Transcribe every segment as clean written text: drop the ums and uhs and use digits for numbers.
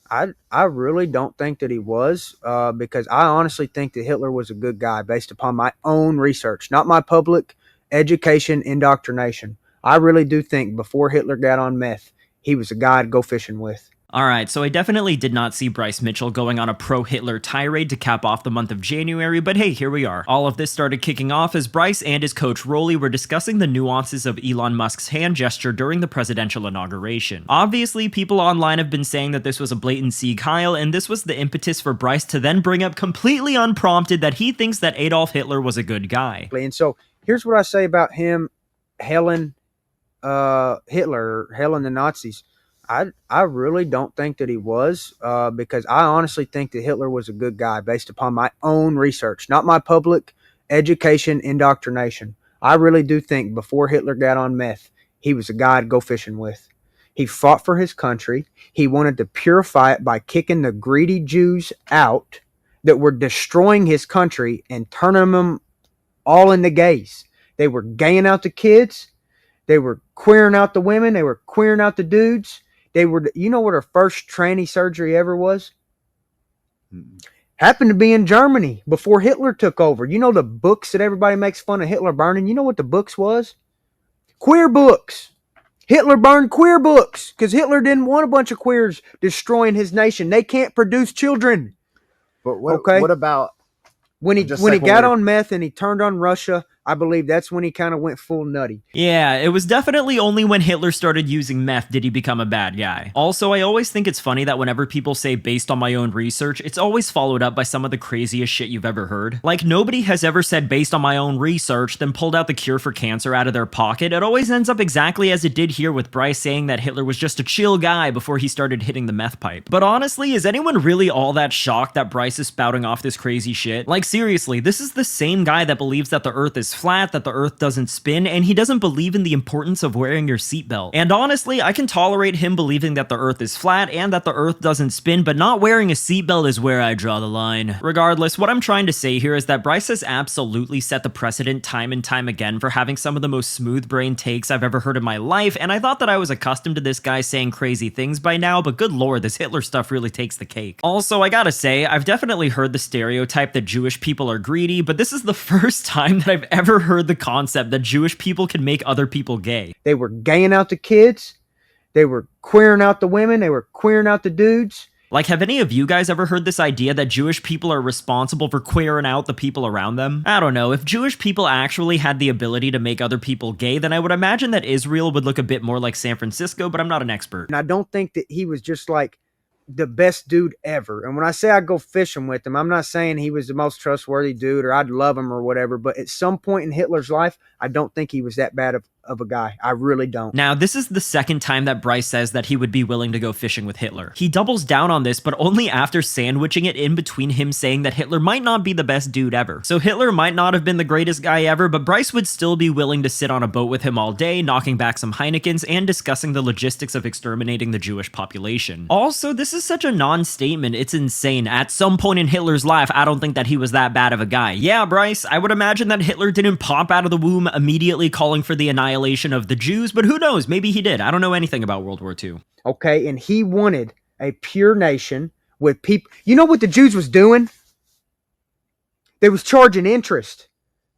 I really don't think that he was, because I honestly think that Hitler was a good guy based upon my own research, not my public education indoctrination. I really do think before Hitler got on meth, he was a guy I'd go fishing with. Alright, so I definitely did not see Bryce Mitchell going on a pro-Hitler tirade to cap off the month of January, but hey, here we are. All of this started kicking off as Bryce and his coach Rolly were discussing the nuances of Elon Musk's hand gesture during the presidential inauguration. Obviously, people online have been saying that this was a blatant Sieg Heil, and this was the impetus for Bryce to then bring up completely unprompted that he thinks that Adolf Hitler was a good guy. And so here's what I say about him, Helen, Hitler, Helen the Nazis. I really don't think that he was, because I honestly think that Hitler was a good guy based upon my own research, not my public education indoctrination. I really do think before Hitler got on meth, he was a guy I'd go fishing with. He fought for his country. He wanted to purify it by kicking the greedy Jews out that were destroying his country and turning them all into gays. They were gaying out the kids. They were queering out the women. They were queering out the dudes. They were, you know what her first tranny surgery ever was? Happened to be in Germany before Hitler took over. You know the books that everybody makes fun of Hitler burning? You know what the books was? Queer books. Hitler burned queer books because Hitler didn't want a bunch of queers destroying his nation. They can't produce children. But what about when he got on meth and he turned on Russia? I believe that's when he kind of went full nutty. Yeah, it was definitely only when Hitler started using meth did he become a bad guy. Also, I always think it's funny that whenever people say based on my own research, it's always followed up by some of the craziest shit you've ever heard. Like, nobody has ever said based on my own research, then pulled out the cure for cancer out of their pocket. It always ends up exactly as it did here with Bryce saying that Hitler was just a chill guy before he started hitting the meth pipe. But honestly, is anyone really all that shocked that Bryce is spouting off this crazy shit? Like, seriously, this is the same guy that believes that the earth is flat, that the earth doesn't spin, and he doesn't believe in the importance of wearing your seatbelt. And honestly, I can tolerate him believing that the earth is flat and that the earth doesn't spin, but not wearing a seatbelt is where I draw the line. Regardless, what I'm trying to say here is that Bryce has absolutely set the precedent time and time again for having some of the most smooth-brained takes I've ever heard in my life, and I thought that I was accustomed to this guy saying crazy things by now, but good lord, this Hitler stuff really takes the cake. Also, I gotta say, I've definitely heard the stereotype that Jewish people are greedy, but this is the first time that I've ever heard the concept that Jewish people can make other people gay. They were gaying out the kids. They were queering out the women. They were queering out the dudes. Like, have any of you guys ever heard this idea that Jewish people are responsible for queering out the people around them? I don't know, if Jewish people actually had the ability to make other people gay, then I would imagine that Israel would look a bit more like San Francisco, but I'm not an expert. And I don't think that he was just like the best dude ever. And when I say I go fishing with him, I'm not saying he was the most trustworthy dude or I'd love him or whatever, but at some point in Hitler's life, I don't think he was that bad of a guy. I really don't. Now, this is the second time that Bryce says that he would be willing to go fishing with Hitler. He doubles down on this, but only after sandwiching it in between him saying that Hitler might not be the best dude ever. So Hitler might not have been the greatest guy ever, but Bryce would still be willing to sit on a boat with him all day, knocking back some Heinekens and discussing the logistics of exterminating the Jewish population. Also, this is such a non-statement, it's insane. At some point in Hitler's life, I don't think that he was that bad of a guy. Yeah, Bryce, I would imagine that Hitler didn't pop out of the womb immediately calling for the annihilation of the Jews, but who knows, maybe he did. I don't know anything about World War II. Okay, and he wanted a pure nation with people. You know what the Jews was doing? They was charging interest.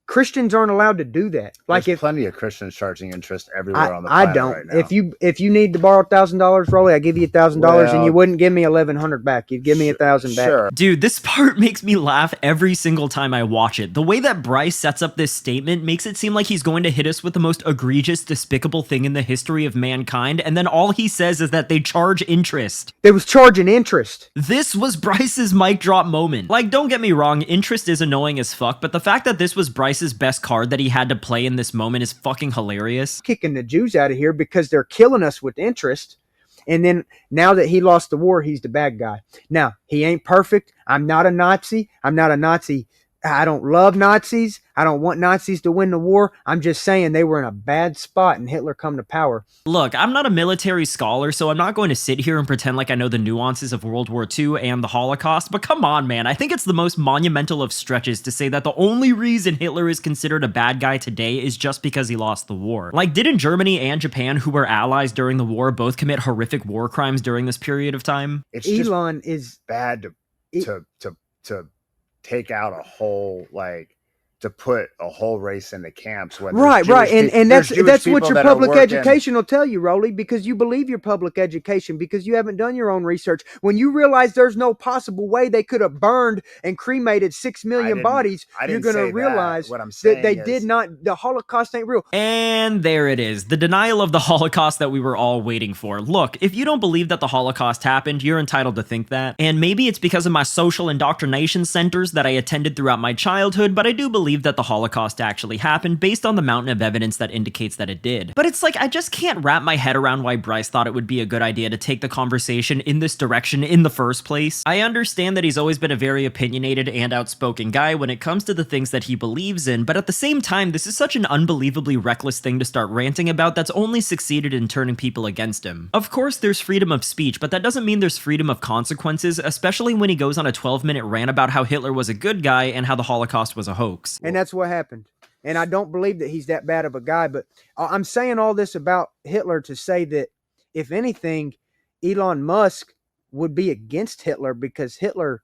Christians aren't allowed to do that. Like, there's plenty of Christians charging interest everywhere on the planet. I don't. Right now. If you need to borrow $1,000, Rolly, I give you $1,000, and you wouldn't give me 1,100 back. You'd give me 1,000 back. Sure. Dude, this part makes me laugh every single time I watch it. The way that Bryce sets up this statement makes it seem like he's going to hit us with the most egregious, despicable thing in the history of mankind, and then all he says is that they charge interest. They was charging interest. This was Bryce's mic drop moment. Like, don't get me wrong, interest is annoying as fuck, but the fact that this was Bryce's best card that he had to play in this moment is fucking hilarious. Kicking the Jews out of here because they're killing us with interest. And then now that he lost the war, he's the bad guy. Now, he ain't perfect. I'm not a Nazi. I'm not a Nazi I don't love Nazis. I don't want Nazis to win the war. I'm just saying they were in a bad spot and Hitler come to power. Look, I'm not a military scholar, so I'm not going to sit here and pretend like I know the nuances of World War II and the Holocaust, but come on, man. I think it's the most monumental of stretches to say that the only reason Hitler is considered a bad guy today is just because he lost the war. Like, didn't Germany and Japan, who were allies during the war, both commit horrific war crimes during this period of time? It's Elon is bad to take out a whole, like, to put a whole race into camps when right, and that's what your public education will tell you, Rolly, because you believe your public education because you haven't done your own research. When you realize there's no possible way they could have burned and cremated 6 million bodies, you're going to realize that they did not. The Holocaust ain't real. And there it is, the denial of the Holocaust that we were all waiting for. Look, if you don't believe that the Holocaust happened, you're entitled to think that. And maybe it's because of my social indoctrination centers that I attended throughout my childhood, but I do believe that the Holocaust actually happened based on the mountain of evidence that indicates that it did. But it's like, I just can't wrap my head around why Bryce thought it would be a good idea to take the conversation in this direction in the first place. I understand that he's always been a very opinionated and outspoken guy when it comes to the things that he believes in, but at the same time, this is such an unbelievably reckless thing to start ranting about that's only succeeded in turning people against him. Of course, there's freedom of speech, but that doesn't mean there's freedom of consequences, especially when he goes on a 12-minute rant about how Hitler was a good guy and how the Holocaust was a hoax. And that's what happened. And I don't believe that he's that bad of a guy, but I'm saying all this about Hitler to say that if anything, Elon Musk would be against Hitler because Hitler,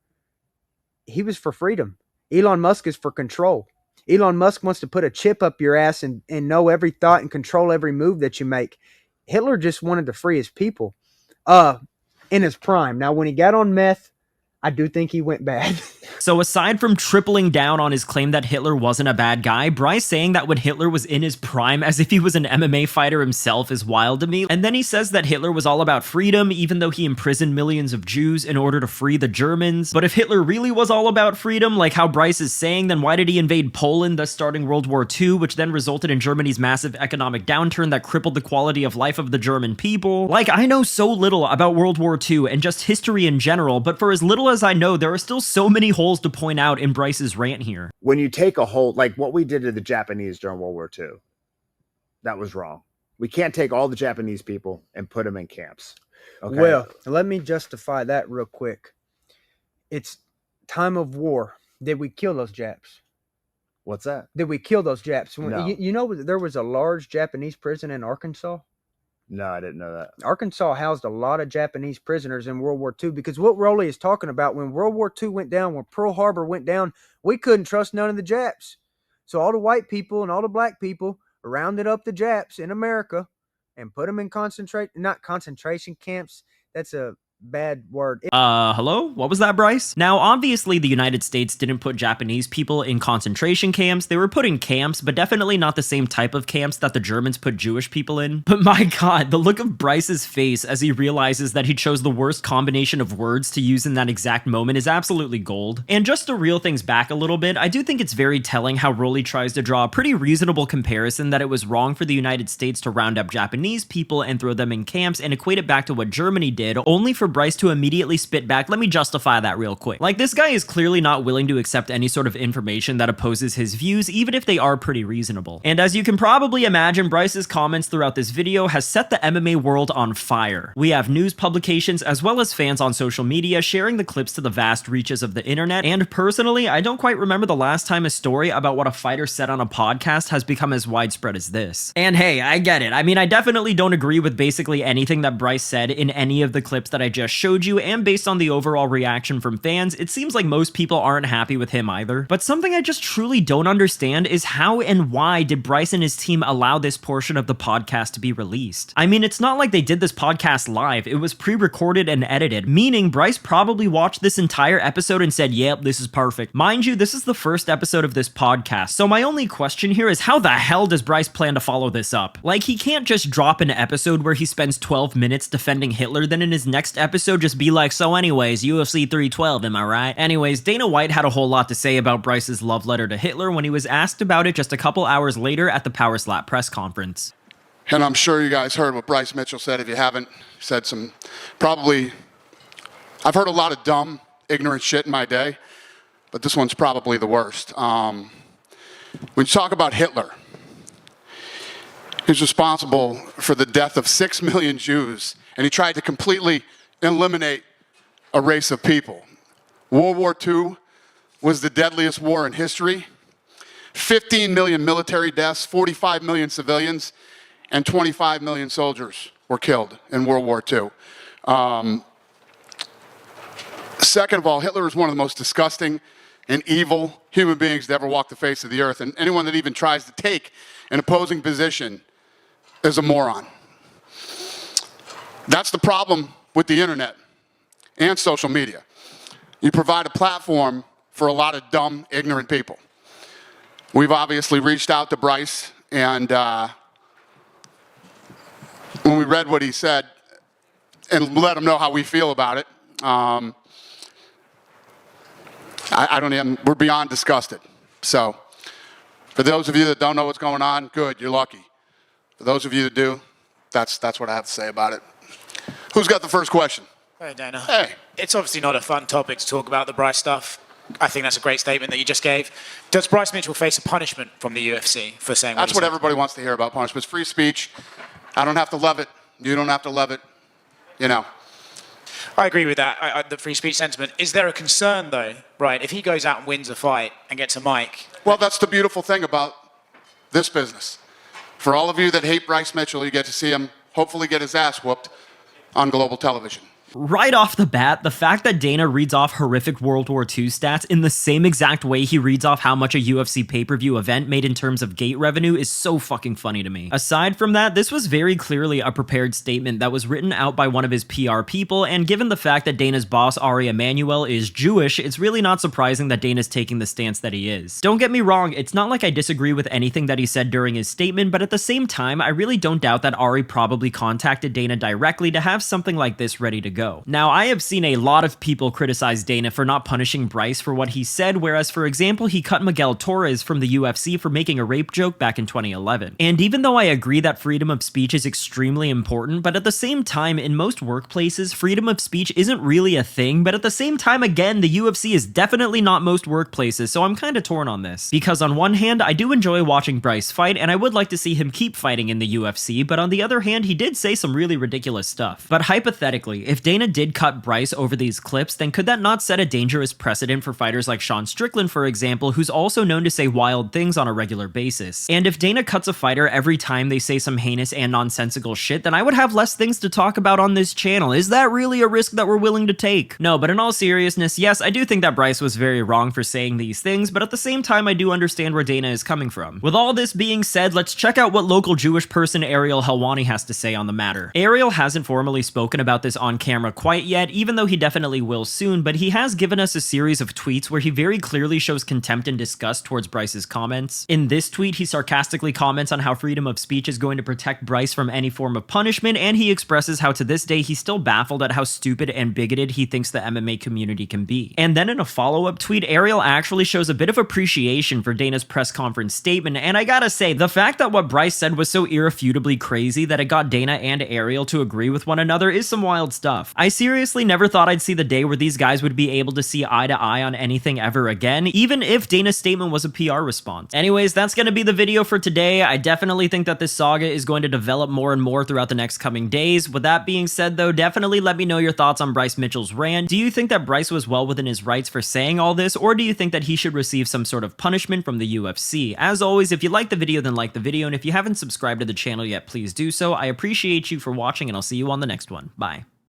he was for freedom. Elon Musk is for control. Elon Musk wants to put a chip up your ass and know every thought and control every move that you make. Hitler just wanted to free his people in his prime. Now, when he got on meth, I do think he went bad. So aside from tripling down on his claim that Hitler wasn't a bad guy, Bryce saying that when Hitler was in his prime as if he was an MMA fighter himself is wild to me. And then he says that Hitler was all about freedom, even though he imprisoned millions of Jews in order to free the Germans. But if Hitler really was all about freedom, like how Bryce is saying, then why did he invade Poland, thus starting World War II, which then resulted in Germany's massive economic downturn that crippled the quality of life of the German people? Like, I know so little about World War II and just history in general, but for as little as I know, there are still so many holes to point out in Bryce's rant here. When you take a whole, like what we did to the Japanese during World War II, that was wrong. We can't take all the Japanese people and put them in camps. Okay? Well, let me justify that real quick. It's time of war. Did we kill those Japs? What's that? Did we kill those Japs? No. You know there was a large Japanese prison in Arkansas? No, I didn't know that. Arkansas housed a lot of Japanese prisoners in World War II because what Rolly is talking about, when World War II went down, when Pearl Harbor went down, we couldn't trust none of the Japs. So all the white people and all the black people rounded up the Japs in America and put them in not concentration camps. That's a bad word. Hello? What was that, Bryce? Now, obviously, the United States didn't put Japanese people in concentration camps. They were put in camps, but definitely not the same type of camps that the Germans put Jewish people in. But my God, the look of Bryce's face as he realizes that he chose the worst combination of words to use in that exact moment is absolutely gold. And just to reel things back a little bit, I do think it's very telling how Rolly tries to draw a pretty reasonable comparison that it was wrong for the United States to round up Japanese people and throw them in camps and equate it back to what Germany did, only for Bryce to immediately spit back, let me justify that real quick. Like, this guy is clearly not willing to accept any sort of information that opposes his views, even if they are pretty reasonable. And as you can probably imagine, Bryce's comments throughout this video has set the MMA world on fire. We have news publications as well as fans on social media sharing the clips to the vast reaches of the internet, and personally, I don't quite remember the last time a story about what a fighter said on a podcast has become as widespread as this. And hey, I get it. I mean, I definitely don't agree with basically anything that Bryce said in any of the clips that I just showed you, and based on the overall reaction from fans, it seems like most people aren't happy with him either. But something I just truly don't understand is how and why did Bryce and his team allow this portion of the podcast to be released? I mean, it's not like they did this podcast live, it was pre-recorded and edited, meaning Bryce probably watched this entire episode and said, yep, this is perfect. Mind you, this is the first episode of this podcast, so my only question here is how the hell does Bryce plan to follow this up? Like, he can't just drop an episode where he spends 12 minutes defending Hitler, then in his next episode just be like, so anyways, UFC 312, am I right? Anyways, Dana White had a whole lot to say about Bryce's love letter to Hitler when he was asked about it just a couple hours later at the Power Slap press conference. And I'm sure you guys heard what Bryce Mitchell said. If you haven't, he said some probably, I've heard a lot of dumb, ignorant shit in my day, but this one's probably the worst. When you talk about Hitler, he's responsible for the death of 6 million Jews, and he tried to completely eliminate a race of people. World War II was the deadliest war in history. 15 million military deaths, 45 million civilians, and 25 million soldiers were killed in World War II. Second of all, Hitler is one of the most disgusting and evil human beings to ever walk the face of the earth, and anyone that even tries to take an opposing position is a moron. That's the problem with the internet and social media. You provide a platform for a lot of dumb, ignorant people. We've obviously reached out to Bryce, and when we read what he said and let him know how we feel about it, we're beyond disgusted. So, for those of you that don't know what's going on, good, you're lucky. For those of you that do, that's what I have to say about it. Who's got the first question? Hey, Dana. Hey. It's obviously not a fun topic to talk about the Bryce stuff. I think that's a great statement that you just gave. Does Bryce Mitchell face a punishment from the UFC for saying That's what everybody wants to hear about punishments. Free speech. I don't have to love it. You don't have to love it. You know. I agree with that, the free speech sentiment. Is there a concern, though, right, if he goes out and wins a fight and gets a mic? Well, that's the beautiful thing about this business. For all of you that hate Bryce Mitchell, you get to see him hopefully get his ass whooped on global television. Right off the bat, the fact that Dana reads off horrific World War II stats in the same exact way he reads off how much a UFC pay-per-view event made in terms of gate revenue is so fucking funny to me. Aside from that, this was very clearly a prepared statement that was written out by one of his PR people, and given the fact that Dana's boss Ari Emanuel is Jewish, it's really not surprising that Dana's taking the stance that he is. Don't get me wrong, it's not like I disagree with anything that he said during his statement, but at the same time, I really don't doubt that Ari probably contacted Dana directly to have something like this ready to go. Now, I have seen a lot of people criticize Dana for not punishing Bryce for what he said, whereas, for example, he cut Miguel Torres from the UFC for making a rape joke back in 2011. And even though I agree that freedom of speech is extremely important, but at the same time, in most workplaces, freedom of speech isn't really a thing, but at the same time, again, the UFC is definitely not most workplaces, so I'm kinda torn on this. Because on one hand, I do enjoy watching Bryce fight, and I would like to see him keep fighting in the UFC, but on the other hand, he did say some really ridiculous stuff. But hypothetically, if Dana did cut Bryce over these clips, then could that not set a dangerous precedent for fighters like Sean Strickland, for example, who's also known to say wild things on a regular basis? And if Dana cuts a fighter every time they say some heinous and nonsensical shit, then I would have less things to talk about on this channel. Is that really a risk that we're willing to take? No, but in all seriousness, yes, I do think that Bryce was very wrong for saying these things, but at the same time, I do understand where Dana is coming from. With all this being said, let's check out what local Jewish person Ariel Helwani has to say on the matter. Ariel hasn't formally spoken about this on camera quite yet, even though he definitely will soon, but he has given us a series of tweets where he very clearly shows contempt and disgust towards Bryce's comments. In this tweet, he sarcastically comments on how freedom of speech is going to protect Bryce from any form of punishment, and he expresses how to this day he's still baffled at how stupid and bigoted he thinks the MMA community can be. And then in a follow-up tweet, Ariel actually shows a bit of appreciation for Dana's press conference statement, and I gotta say, the fact that what Bryce said was so irrefutably crazy that it got Dana and Ariel to agree with one another is some wild stuff. I seriously never thought I'd see the day where these guys would be able to see eye to eye on anything ever again, even if Dana's statement was a PR response. Anyways, that's gonna be the video for today. I definitely think that this saga is going to develop more and more throughout the next coming days. With that being said though, definitely let me know your thoughts on Bryce Mitchell's rant. Do you think that Bryce was well within his rights for saying all this, or do you think that he should receive some sort of punishment from the UFC? As always, if you like the video, then like the video, and if you haven't subscribed to the channel yet, please do so. I appreciate you for watching, and I'll see you on the next one. Bye.